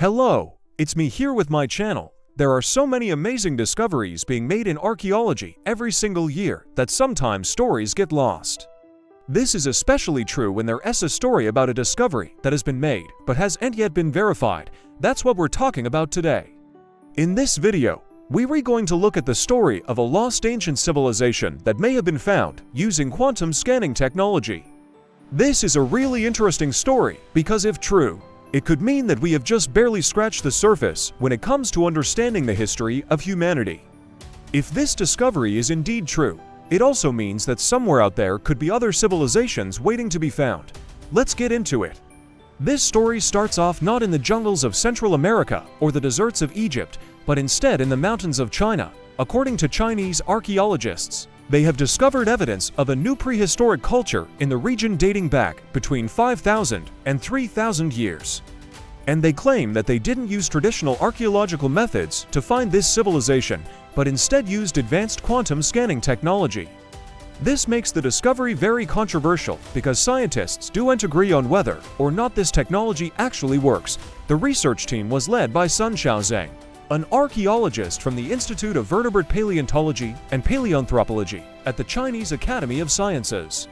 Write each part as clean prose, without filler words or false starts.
Hello, it's me here with my channel. There are so many amazing discoveries being made in archaeology every single year that sometimes stories get lost. This is especially true when there is a story about a discovery that has been made but hasn't yet been verified. That's what we're talking about today. In this video, we're going to look at the story of a lost ancient civilization that may have been found using quantum scanning technology. This is a really interesting story because if true, it could mean that we have just barely scratched the surface when it comes to understanding the history of humanity. If this discovery is indeed true, it also means that somewhere out there could be other civilizations waiting to be found. Let's get into it. This story starts off not in the jungles of Central America or the deserts of Egypt, but instead in the mountains of China. According to Chinese archaeologists, they have discovered evidence of a new prehistoric culture in the region dating back between 5,000 and 3,000 years. And they claim that they didn't use traditional archaeological methods to find this civilization, but instead used advanced quantum scanning technology. This makes the discovery very controversial because scientists don't agree on whether or not this technology actually works. The research team was led by Sun Xiaozhang, an archaeologist from the Institute of Vertebrate Paleontology and Paleoanthropology at the Chinese Academy of Sciences.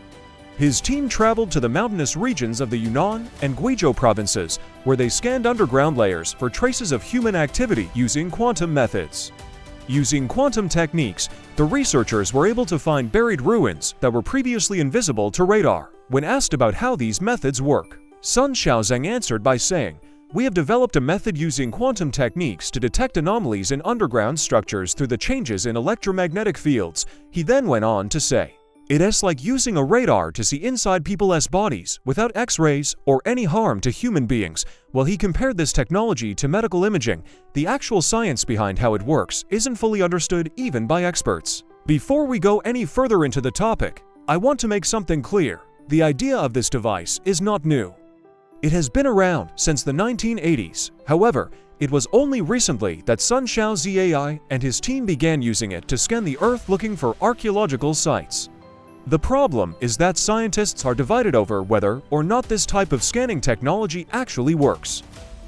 His team traveled to the mountainous regions of the Yunnan and Guizhou provinces, where they scanned underground layers for traces of human activity using quantum methods. Using quantum techniques, the researchers were able to find buried ruins that were previously invisible to radar. When asked about how these methods work, Sun Xiaozhang answered by saying, "We have developed a method using quantum techniques to detect anomalies in underground structures through the changes in electromagnetic fields." He then went on to say, "It is like using a radar to see inside people's bodies without X-rays or any harm to human beings." While he compared this technology to medical imaging, the actual science behind how it works isn't fully understood even by experts. Before we go any further into the topic, I want to make something clear. The idea of this device is not new. It has been around since the 1980s. However, it was only recently that Sun Xiaozhang and his team began using it to scan the Earth looking for archaeological sites. The problem is that scientists are divided over whether or not this type of scanning technology actually works.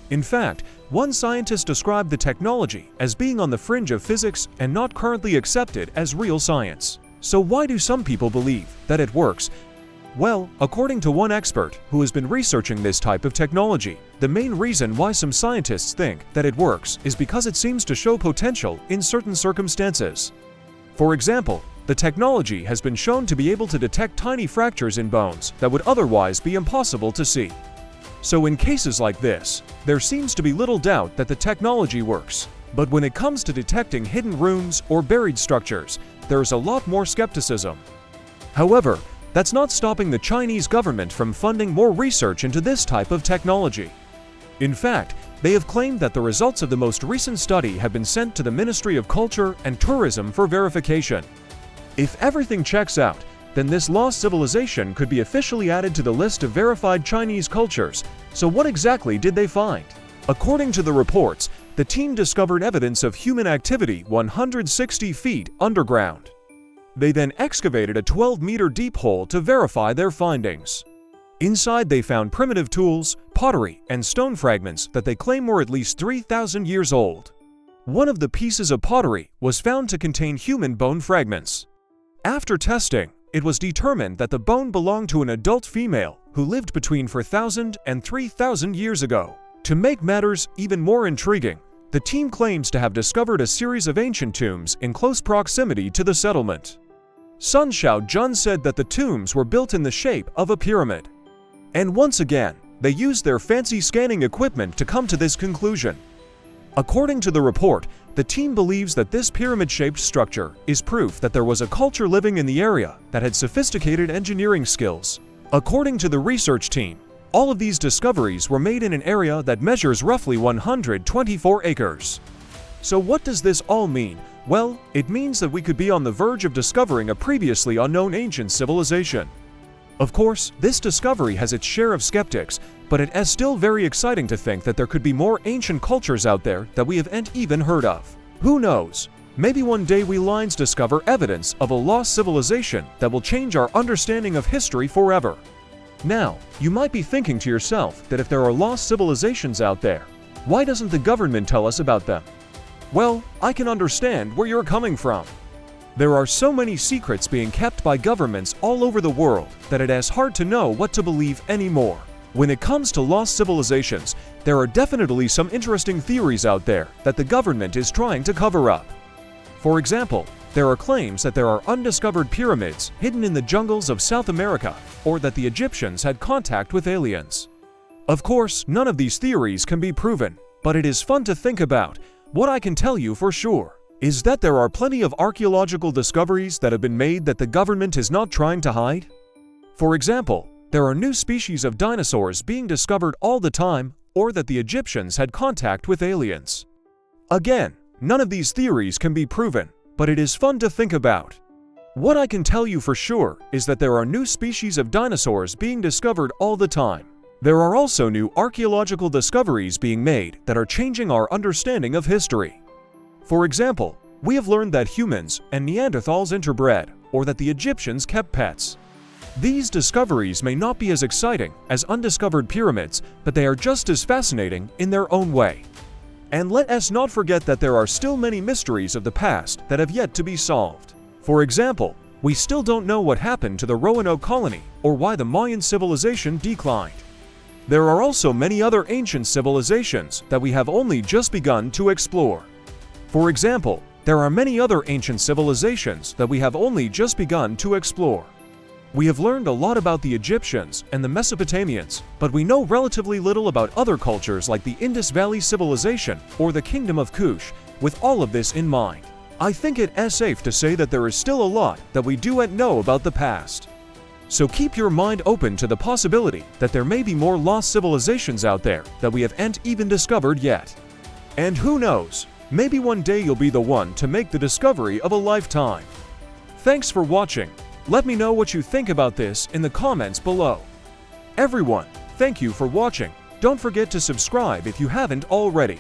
In fact, one scientist described the technology as being on the fringe of physics and not currently accepted as real science. So why do some people believe that it works? Well, according to one expert who has been researching this type of technology, the main reason why some scientists think that it works is because it seems to show potential in certain circumstances. For example, the technology has been shown to be able to detect tiny fractures in bones that would otherwise be impossible to see. So in cases like this, there seems to be little doubt that the technology works. But when it comes to detecting hidden rooms or buried structures, there is a lot more skepticism. However, that's not stopping the Chinese government from funding more research into this type of technology. In fact, they have claimed that the results of the most recent study have been sent to the Ministry of Culture and Tourism for verification. If everything checks out, then this lost civilization could be officially added to the list of verified Chinese cultures. So what exactly did they find? According to the reports, the team discovered evidence of human activity 160 feet underground. They then excavated a 12-meter deep hole to verify their findings. Inside they found primitive tools, pottery, and stone fragments that they claim were at least 3,000 years old. One of the pieces of pottery was found to contain human bone fragments. After testing, it was determined that the bone belonged to an adult female who lived between 4,000 and 3,000 years ago. To make matters even more intriguing, the team claims to have discovered a series of ancient tombs in close proximity to the settlement. Sun Xiaozhang said that the tombs were built in the shape of a pyramid. And once again, they used their fancy scanning equipment to come to this conclusion. According to the report, the team believes that this pyramid-shaped structure is proof that there was a culture living in the area that had sophisticated engineering skills. According to the research team, all of these discoveries were made in an area that measures roughly 124 acres. So what does this all mean? Well, it means that we could be on the verge of discovering a previously unknown ancient civilization. Of course, this discovery has its share of skeptics, but it is still very exciting to think that there could be more ancient cultures out there that we haven't even heard of. Who knows? Maybe one day we lions discover evidence of a lost civilization that will change our understanding of history forever. Now, you might be thinking to yourself that if there are lost civilizations out there, Why doesn't the government tell us about them? Well, I can understand where you're coming from. There are so many secrets being kept by governments all over the world that it is hard to know what to believe anymore. When it comes to lost civilizations, there are definitely some interesting theories out there that the government is trying to cover up. For example, there are claims that there are undiscovered pyramids hidden in the jungles of South America, or that the Egyptians had contact with aliens. Of course, none of these theories can be proven, but it is fun to think about. What I can tell you for sure is that there are plenty of archaeological discoveries that have been made that the government is not trying to hide. For example, there are new species of dinosaurs being discovered all the time, or that the Egyptians had contact with aliens. Again, none of these theories can be proven, but it is fun to think about. What I can tell you for sure is that there are new species of dinosaurs being discovered all the time. There are also new archaeological discoveries being made that are changing our understanding of history. For example, we have learned that humans and Neanderthals interbred, or that the Egyptians kept pets. These discoveries may not be as exciting as undiscovered pyramids, but they are just as fascinating in their own way. And let us not forget that there are still many mysteries of the past that have yet to be solved. For example, we still don't know what happened to the Roanoke colony or why the Mayan civilization declined. There are also many other ancient civilizations that we have only just begun to explore. For example, there are many other ancient civilizations that we have only just begun to explore. We have learned a lot about the Egyptians and the Mesopotamians, but we know relatively little about other cultures like the Indus Valley Civilization or the Kingdom of Kush. With all of this in mind, I think it is safe to say that there is still a lot that we do not know about the past. So keep your mind open to the possibility that there may be more lost civilizations out there that we haven't even discovered yet. And who knows, maybe one day you'll be the one to make the discovery of a lifetime. Thanks for watching. Let me know what you think about this in the comments below. Everyone, thank you for watching. Don't forget to subscribe if you haven't already.